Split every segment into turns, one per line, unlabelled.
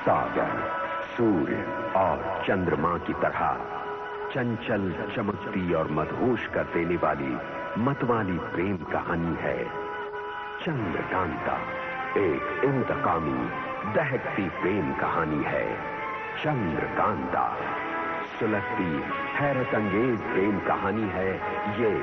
सागर, सूर्य और चंद्रमा की तरह चंचल, चमकती और मदहोश कर देने वाली मतवाली प्रेम कहानी है चंद्रकांता। एक इंतकामी, दहकती प्रेम कहानी है चंद्रकांता। सुलगती, हैरत अंगेज प्रेम कहानी है ये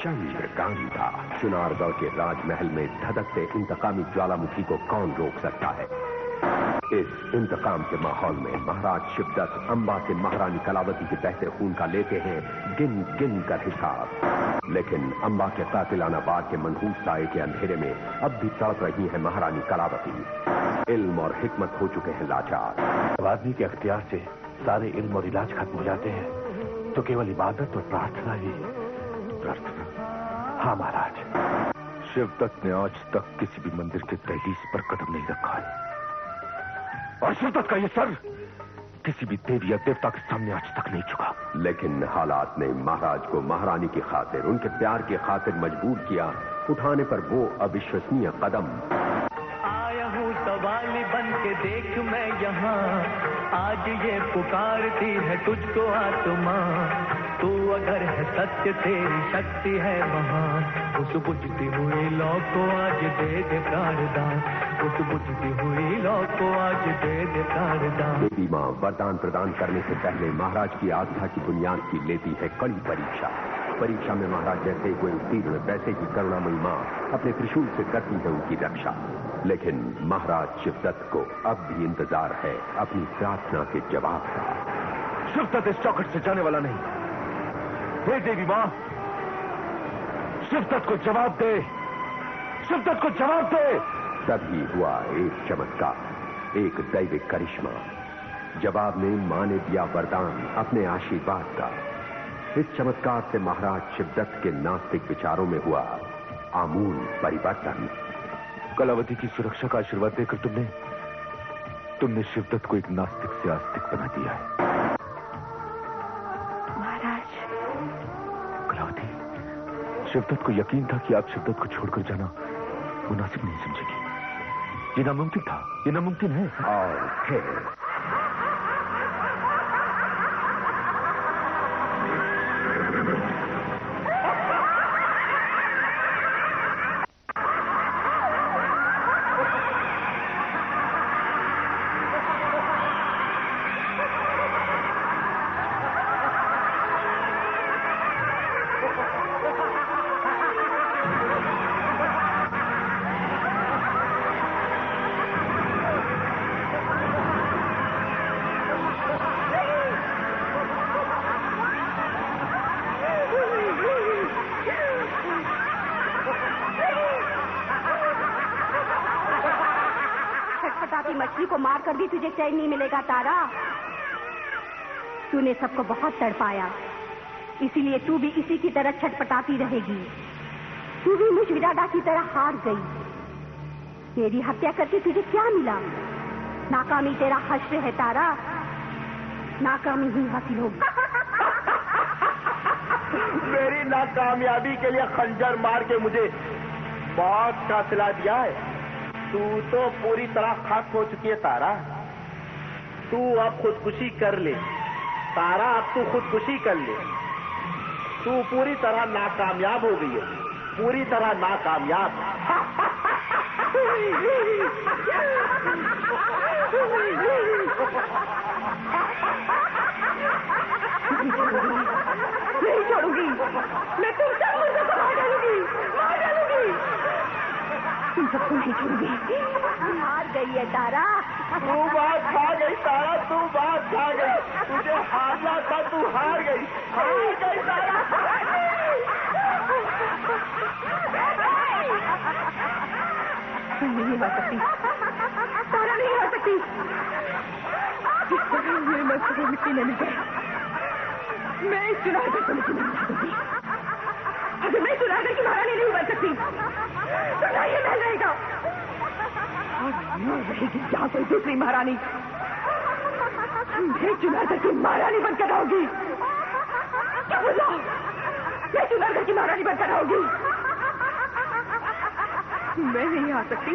चंद्रकांता। चुनारगढ़ के राजमहल में धधकते इंतकामी ज्वालामुखी को कौन रोक सकता है? इस इंतकाम के माहौल में महाराज शिवदत्त अंबा से महारानी कलावती के बहते खून का लेते हैं गिन गिन कर हिसाब। लेकिन अंबा के कातिलाना वार के मनहूस साए के अंधेरे में अब भी तड़प रही है महारानी कलावती। इल्म और हिकमत हो चुके हैं लाचार।
जब आदमी के अख्तियार से सारे इल्म और इलाज खत्म हो जाते हैं तो केवल इबादत और प्रार्थना ही। प्रार्थना? हाँ महाराज। शिवदत्त ने आज तक किसी भी मंदिर के दहलीज पर कदम नहीं रखा है और शिवदत्त का ये सर किसी भी देवी या देवता के सामने आज तक नहीं झुका।
लेकिन हालात ने महाराज को महारानी की खातिर, उनके प्यार की खातिर मजबूर किया उठाने पर वो अविश्वसनीय कदम।
आया हूँ सवाली बन के देख मैं यहाँ, आज ये पुकारती है तुझको आत्मा। तू अगर है सत्य तेरी शक्ति है महान, उस बुझती हुई लौ को आज दे दे प्राणदान। उस बुझती हुई लौ को आज दे दे प्राणदान।
देवी माँ वरदान प्रदान करने से पहले महाराज की आस्था की बुनियाद की लेती है कड़ी परीक्षा। परीक्षा में महाराज जैसे हुए उत्तीर्ण वैसे ही करुणामयी माँ अपने त्रिशूल से करती है उनकी रक्षा। लेकिन महाराज शिवदत्त को अब भी इंतजार है अपनी प्रार्थना के जवाब का।
शिवदत्त इस चौखट से जाने वाला नहीं। हे देवी माँ, शिवदत्त को जवाब दे, शिवदत्त को जवाब दे।
तभी हुआ एक चमत्कार, एक दैविक करिश्मा। जवाब में मां ने दिया वरदान अपने आशीर्वाद का। इस चमत्कार से महाराज शिवदत्त के नास्तिक विचारों में हुआ आमूल परिवर्तन।
कलावती की सुरक्षा का आशीर्वाद देकर तुमने शिवदत्त को एक नास्तिक से आस्तिक बना दिया है।
महाराज।
कलावती, शिवदत्त को यकीन था कि आप शिवदत्त को छोड़कर जाना मुनासिब नहीं समझेगी। ये नामुमकिन था, ये नामुमकिन है।
और फिर
मछली को मार कर भी तुझे चैन नहीं मिलेगा तारा। तूने सबको बहुत तड़पाया, इसीलिए तू भी इसी की तरह छटपटाती रहेगी। तू भी मुझ विराडा की तरह हार गई। मेरी हत्या करके तुझे क्या मिला? नाकामी तेरा हश्र है तारा, नाकामी ही हासिल होगी।
मेरी नाकामयाबी के लिए खंजर मार के मुझे बहुत का सिला दिया है। तू तो पूरी तरह खत्म हो चुकी है तारा। तू अब खुदकुशी कर ले तारा, अब तू खुदकुशी कर ले। तू पूरी तरह नाकामयाब हो गई है, पूरी तरह नाकामयाब।
नहीं छोड़ूंगी मैं, तुम सब मुझे मार डालूंगी, मार डालूंगी। तुम सबको नहीं छोड़ूंगी। हार गई है तारा।
तू बात खा गई तारा, तू बात खा गई। तुझे हारना था, तू हार गई, हार गई तारा।
नहीं हो सकती तारा, नहीं हो सकती। ये मस्ती मिट्टी न मिल जाए, मैं इस चुनाव को समझ नहीं सकती। अगर मैं चुनाव की महारानी नहीं बन सकती तो ना ये महल रहेगा और न रहेगी यहाँ कोई दूसरी महारानी। मैं चुनारगढ़ की महारानी बनकर रहूंगी। क्या बोला? मैं चुनारगढ़ की महारानी बनकर रहूंगी। मैं नहीं आ सकती,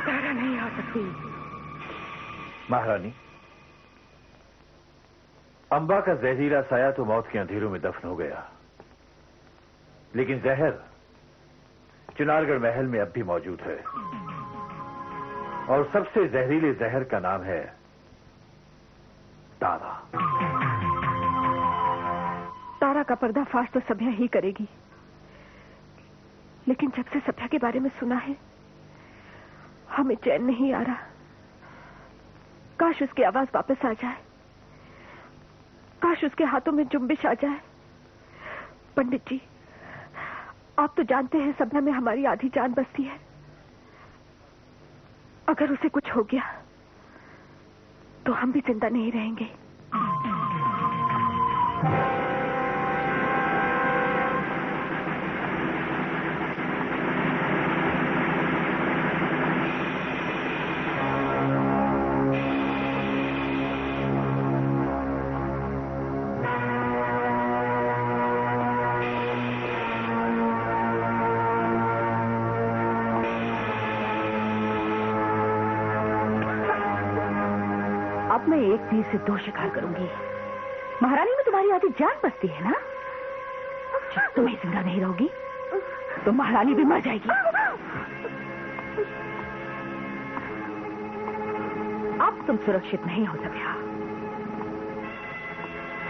तारा नहीं आ सकती।
महारानी, अंबा का जहरीला साया तो मौत के अंधेरों में दफन हो गया, लेकिन जहर चुनारगढ़ महल में अब भी मौजूद है, और सबसे जहरीले जहर का नाम है तारा।
तारा का पर्दाफाश तो सभ्या ही करेगी, लेकिन जब से सभ्या के बारे में सुना है, हमें चैन नहीं आ रहा। काश उसकी आवाज वापस आ जाए, काश उसके हाथों में जुम्बिश आ जाए। पंडित जी, आप तो जानते हैं सभ्या में हमारी आधी जान बसती है। अगर उसे कुछ हो गया तो हम भी जिंदा नहीं रहेंगे।
अब मैं एक तीर से 2 शिकार करूंगी। महारानी में तुम्हारी आधी जान बसती है ना? जब तुम ही जिंदा नहीं रहोगी तो महारानी भी मर जाएगी। अब तुम सुरक्षित नहीं हो सभ्या,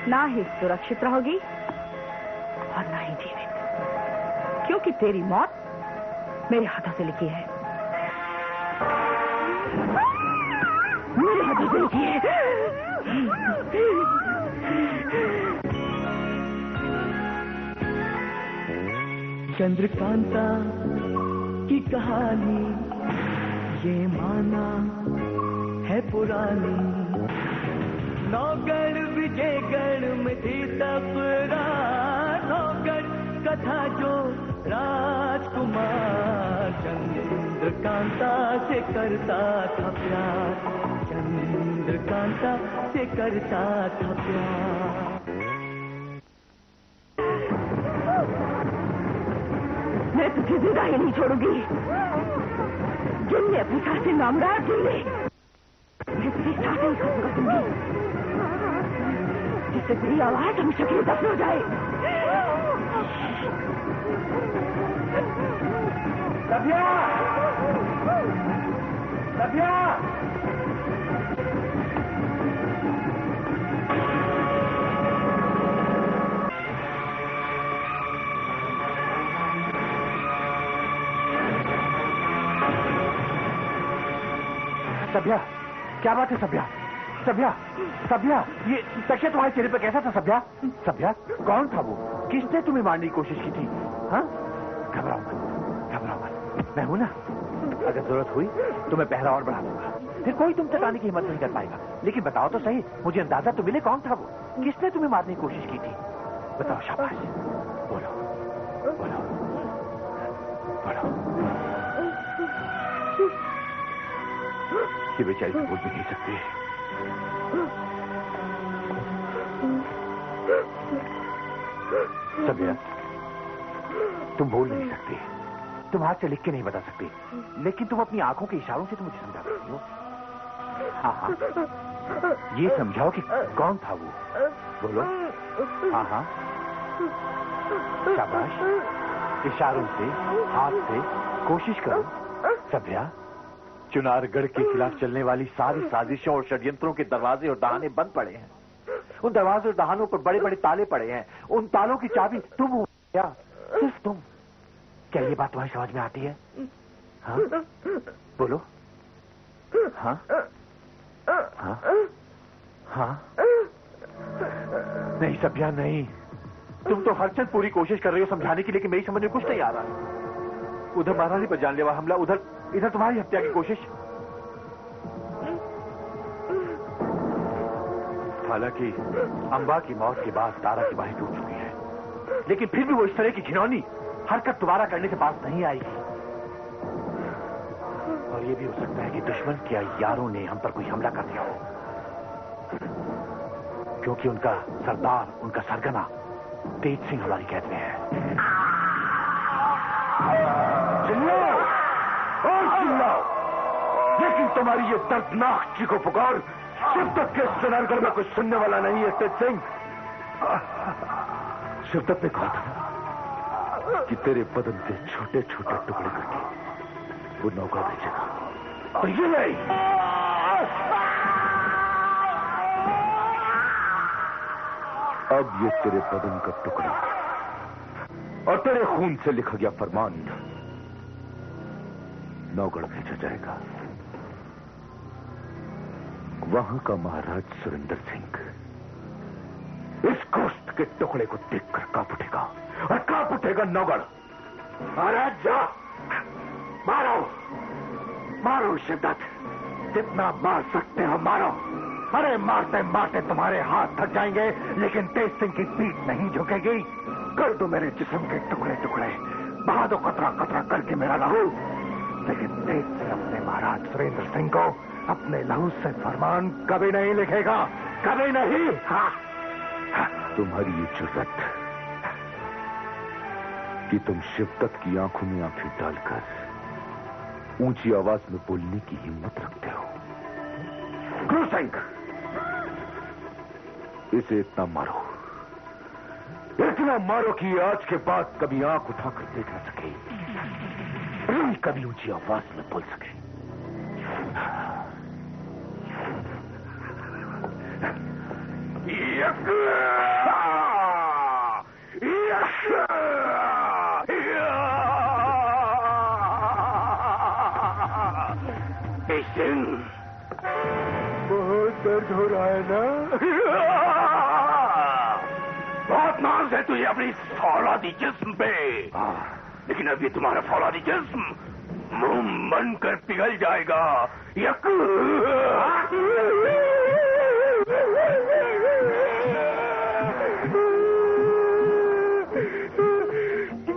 ना ही सुरक्षित रहोगी और ना ही जीवित, क्योंकि तेरी मौत मेरे हाथों से लिखी है। मेरे हाथों से लिखी है।
चंद्रकांता की कहानी ये माना है पुरानी, नौगढ़ विजयगढ़ में थी तकरार, नौगढ़ कथा जो राजकुमार चंद्रकांता से करता था प्यार, चंद्रकांता से करता था प्यार।
मैं तुझे जिंदा ही नहीं छोड़ूंगी। जिनने अपनी सांसें नामराज दी ले, मैं तुझे सांसें ही खत्म कर दूंगी, जिससे तेरी आवाज हमेशा के लिए दफन हो जाए।
सभ्या! सभ्या!
सभ्या, क्या बात है सभ्या? सभ्या, सभ्या, ये तकिया तुम्हारे चेहरे पे कैसा था सभ्या? सभ्या, कौन था वो? किसने तुम्हें मारने की कोशिश की थी? हाँ? घबराओ मत, घबराओ मत, मैं हूं ना। अगर जरूरत हुई तो मैं पहरा और बढ़ा दूंगा, फिर कोई तुम चटाने की हिम्मत नहीं कर पाएगा। लेकिन बताओ तो सही, मुझे अंदाजा तो मिले कौन था वो? किसने तुम्हें मारने की कोशिश की थी? बताओ, शाबाश, बोलो, बोलो, बोलो। ये बेचारी तो बोल भी नहीं सकती। सभ्या, तुम बोल नहीं सकती, तुम हाथ से लिख के नहीं बता सकती, लेकिन तुम अपनी आंखों के इशारों से तो मुझे समझा सकती हो। हाँ हाँ, ये समझाओ कि कौन था वो, बोलो। हाँ हाँ, शाबाश, इशारों से, हाथ से, कोशिश करो। सभ्या, चुनारगढ़ के खिलाफ चलने वाली सारी साजिशों और षड्यंत्रों के दरवाजे और दहाने बंद पड़े हैं। उन दरवाजे और दहानों पर बड़े बड़े ताले पड़े हैं। उन तालों की चाबी तुम हो, क्या सिर्फ तुम। क्या ये बात तुम्हारी समझ में आती है? हाँ, बोलो। हाँ हाँ हाँ। नहीं सभ्या, नहीं, तुम तो हर चंद पूरी कोशिश कर रही हो समझाने की, लेकिन मेरी समझ में कुछ नहीं आ रहा। उधर महारानी पर जानलेवा हमला, उधर इधर तुम्हारी हत्या की कोशिश। हालांकि अंबा की मौत के बाद तारा की बाहें टूट चुकी है, लेकिन फिर भी वो इस तरह की घिनौनी हरकत दोबारा करने से बाज नहीं आएगी। और ये भी हो सकता है कि दुश्मन के यारों ने हम पर कोई हमला कर दिया हो, क्योंकि उनका सरदार, उनका सरगना तेज सिंह हमारी कैद में है। चिल्लाओ और चिल्लाओ, लेकिन तुम्हारी ये दर्दनाक चीखो पुकार शिवदत्त के सुनारगढ़ में कुछ सुनने वाला नहीं है तेज सिंह। शिवदत्त ने कहा था कि तेरे बदन के छोटे छोटे टुकड़े करके वो नौका भेजेगा, तो ये नहीं। अब ये तेरे बदन का टुकड़ा और तेरे खून से लिखा गया फरमान नौगढ़ भेजा जाएगा। वहां का महाराज सुरेंद्र सिंह इस गोश्त के टुकड़े को देखकर कांप उठेगा और कांप उठेगा नौगढ़। महाराज जा, मारो मारो शिवदत्त, जितना मार सकते हो मारो। अरे मारते मारते तुम्हारे हाथ थक जाएंगे, लेकिन तेज सिंह की पीठ नहीं झुकेगी। कर दो मेरे जिस्म के टुकड़े टुकड़े, बहा दो कतरा कतरा करके मेरा लहू, लेकिन तेज से अपने महाराज सुरेंद्र सिंह को अपने लहू से फरमान कभी नहीं लिखेगा, कभी नहीं। हाँ, तुम्हारी ये जुर्रत कि तुम शिवदत्त की आंखों में आंखें डालकर ऊंची आवाज में बोलने की हिम्मत रखते हो। क्रू सिंह, इसे इतना मारो, इतना मारो कि आज के बाद कभी आंख उठाकर देख न सके, कभी ऊंची आवाज में बोल सके। बहुत दर्द हो रहा है ना? बहुत नाज है तुझे अपनी फौलादी जिस्म पे, लेकिन अभी तुम्हारा फौलादी जिस्म मुंह बनकर पिघल जाएगा।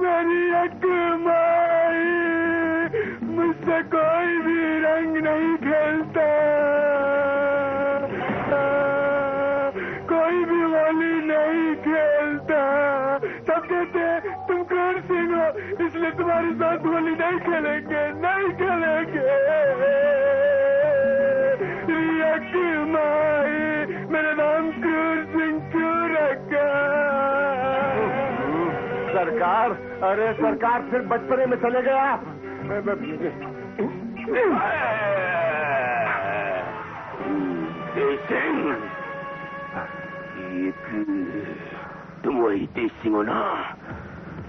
मेरी यक माई, मुझसे कोई भी रंग नहीं खेलता, कोई भी होली नहीं खेलता। सब कहते तुम क्रूर सिंह हो, इसलिए तुम्हारे साथ होली नहीं खेलेंगे, नहीं खेलेंगे। यक माई, मेरा नाम क्रूर सिंह क्यों रखा? सरकार, अरे सरकार फिर बचपने में चले गया। तुम वही तेज सिंह हो ना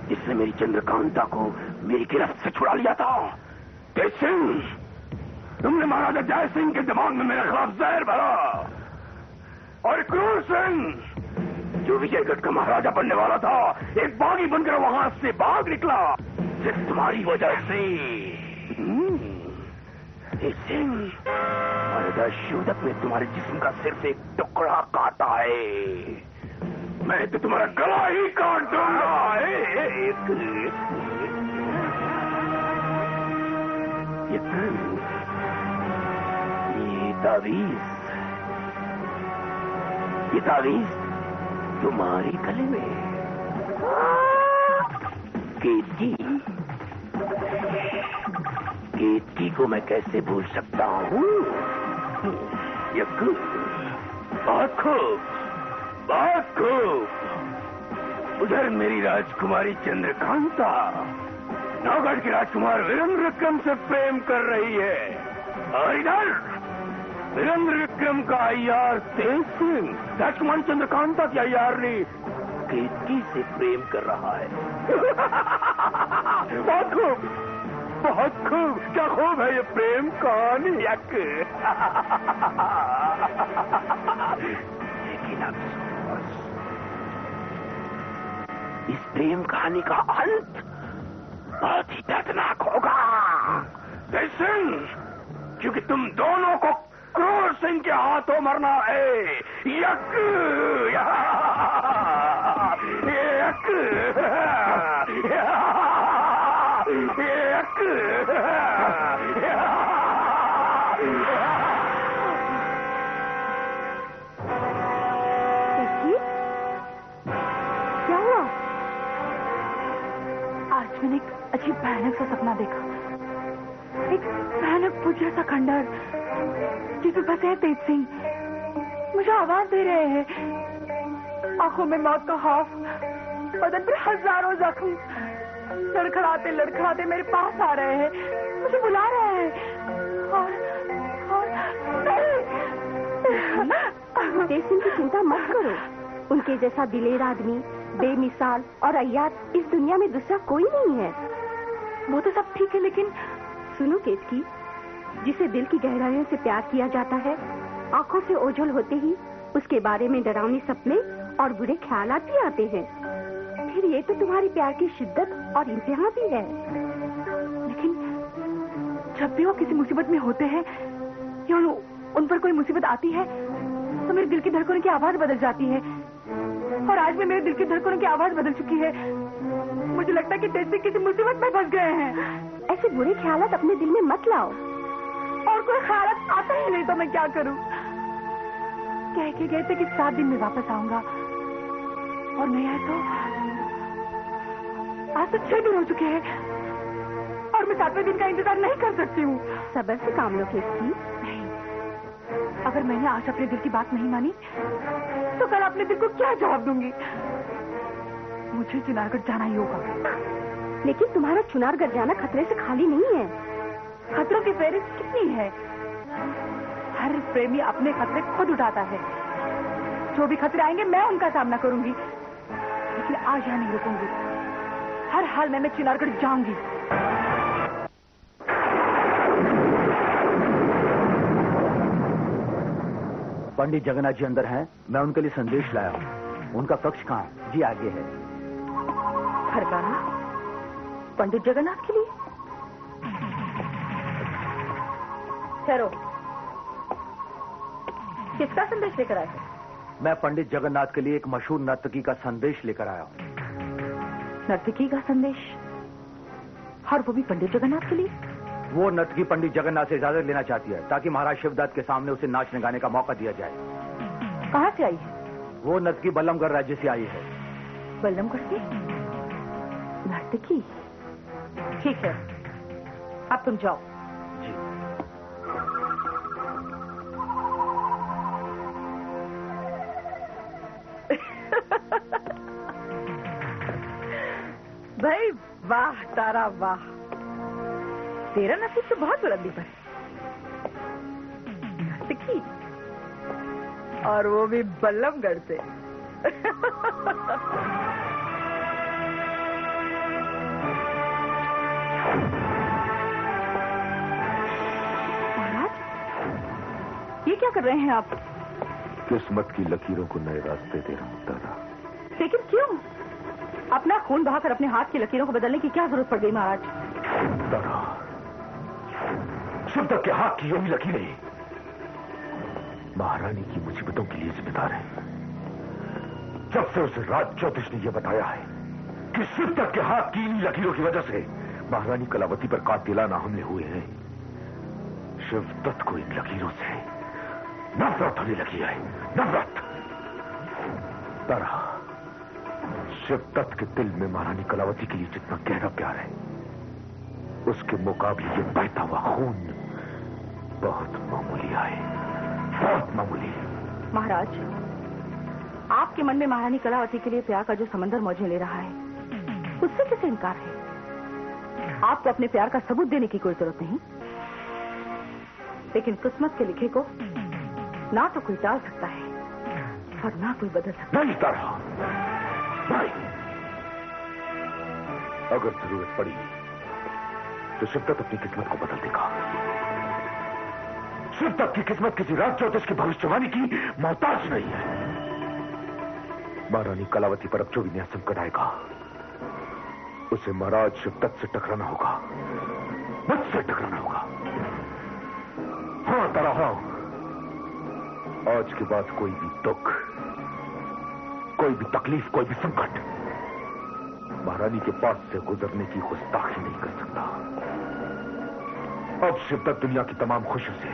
जिसने मेरी चंद्रकांता को मेरी गिरफ्त से छुड़ा लिया था? तेज सिंह, तुमने महाराजा जय सिंह के दिमाग में मेरे खिलाफ जहर भरा, और क्रूर सिंह जो विजयगढ़ का महाराजा बनने वाला था, एक बागी बनकर वहां से भाग निकला सिर्फ तुम्हारी वजह से। तेज सिंह, महाराजा शिवदत्त ने तुम्हारे जिस्म का सिर्फ एक टुकड़ा काटा है, मैं तो तुम्हारा गला ही काट दूंगा। ये तावीज तुम्हारे गले में। केतकी को मैं कैसे भूल सकता हूँ? बहुत खूब, बहुत खूब। उधर मेरी राजकुमारी चंद्रकांता नौगढ़ के राजकुमार वीरेंद्र विक्रम से प्रेम कर रही है, और इधर वीरेंद्र विक्रम का अय्यार तेज सिंह राजकुमारी चंद्रकांता की अय्यारनी केतकी से प्रेम कर रहा है। बहुत खूब, बहुत खूब, क्या खूब है ये प्रेम कहानी। लेकिन अफसोस, इस प्रेम कहानी का अंत बहुत ही दर्दनाक होगा तेज सिंह, क्योंकि तुम दोनों को क्रूर सिंह के हाथों मरना है। यक यक यक।
क्या हुआ? आज मैंने एक अजीब भयानक सा सपना देखा। एक भयानक पूज्य सा खंडर जिसमें फंसे हैं तेज सिंह मुझे आवाज दे रहे हैं। आंखों में मौत का खौफ, बदन पर हजारों जख्म, लड़खड़ाते लड़खड़ाते मेरे पास आ रहे हैं, मुझे बुला रहे हैं। और
तेज सिंह की चिंता मत करो। उनके जैसा दिलेर आदमी, बेमिसाल और अय्यार इस दुनिया में दूसरा कोई नहीं है।
वो तो सब ठीक है, लेकिन
सुनो केतकी, जिसे दिल की गहराइयों से प्यार किया जाता है, आंखों से ओझल होते ही उसके बारे में डरावने सपने और बुरे ख्यालात भी आते हैं। फिर ये तो तुम्हारी प्यार की शिद्दत और इंतहा भी है।
लेकिन जब भी वो किसी मुसीबत में होते हैं या उन पर कोई मुसीबत आती है तो मेरे दिल की धड़कनों की आवाज बदल जाती है। और आज भी मेरे दिल की धड़कनों की आवाज बदल चुकी है। मुझे लगता है कि तेज सिंह किसी मुसीबत में फंस गए हैं।
ऐसे बुरे ख्यालात अपने दिल में मत लाओ।
और कोई ख्यालात आता ही नहीं तो मैं क्या करूं? कह के गए थे कि 7 दिन में वापस आऊंगा, और नहीं आया तो आज तो 6 दिन हो चुके हैं और मैं 7वें दिन का इंतजार नहीं कर सकती हूँ।
सब्र से काम लो केतकी।
नहीं, अगर मैंने आज अपने दिल की बात नहीं मानी तो कल अपने दिल को क्या जवाब दूंगी? मुझे चुनारगढ़ जाना ही होगा।
लेकिन तुम्हारा चुनारगढ़ जाना खतरे से खाली नहीं है।
खतरों की फहरिस्त कितनी है? हर प्रेमी अपने खतरे खुद उठाता है। जो भी खतरे आएंगे मैं उनका सामना करूंगी, लेकिन आज यहाँ नहीं रुकूंगी। हर हाल में मैं चुनारगढ़ जाऊंगी।
पंडित जगन्नाथ जी अंदर हैं, मैं उनके लिए संदेश लाया हूँ। उनका कक्ष कहाँ है? जी आगे है।
फरकाना, पंडित जगन्नाथ के लिए? ठहरो, किसका संदेश लेकर आए?
मैं पंडित जगन्नाथ के लिए एक मशहूर नर्तकी का संदेश लेकर आया हूँ।
नर्तकी का संदेश? और वो भी पंडित जगन्नाथ के लिए?
वो नर्तकी पंडित जगन्नाथ से इजाजत लेना चाहती है ताकि महाराज शिवदत्त के सामने उसे नाचने गाने का मौका दिया जाए।
कहाँ से आई है?
वो नर्तकी बल्लमगढ़ राज्य से आई है।
बल्लमगढ़ से नर्तकी? ठीक है, अब तुम जाओ।
जी।
भाई वाह तारा वाह, तेरा नसीब तो बहुत बुलंदी पर है। नर्तकी, और वो भी बल्लमगढ़ से। महाराज, ये क्या कर रहे हैं आप?
किस्मत की लकीरों को नए रास्ते दे रहा हूं दादा।
लेकिन क्यों? अपना खून बहाकर अपने हाथ की लकीरों को बदलने की क्या जरूरत पड़ गई महाराज?
दादा, शिवदत्त के हाथ की यही लकीरें महारानी की मुसीबतों के लिए जिम्मेदार है। जब से उस राज ज्योतिष ने यह बताया है कि शिवदत्त के हाथ की इन लकीरों की वजह से महारानी कलावती पर कातिलाना हमले हुए हैं, शिवदत्त को इन लकीरों से नफरत होने लगी है। नफरत। तारा, शिवदत्त के दिल में महारानी कलावती के लिए जितना गहरा प्यार है, उसके मुकाबले ये बहता हुआ खून बहुत मामूली है, बहुत मामूली।
महाराज, आपके मन में महारानी कलावती के लिए प्यार का जो समंदर मौजें ले रहा है, उससे कैसे इनकार है? आपको अपने प्यार का सबूत देने की कोई जरूरत नहीं, लेकिन किस्मत के लिखे को ना तो कोई टाल सकता है और ना कोई बदल सकता।
नहीं तारा, नहीं। अगर जरूरत पड़ी तो शिवदत्त अपनी किस्मत को बदल देगा। शिवदत्त की किस्मत किसी राज ज्योतिष की भविष्यवाणी की मोहताज नहीं है। महारानी कलावती पर अब जो भी नया संकट आएगा, उसे महाराज शिवदत्त से टकराना होगा, मुझसे टकराना होगा। हाँ तारा, हाँ, आज के बाद कोई भी दुख, कोई भी तकलीफ, कोई भी संकट महारानी के पास से गुजरने की गुस्ताखी नहीं कर सकता। अब शिवदत्त दुनिया की तमाम खुशियों से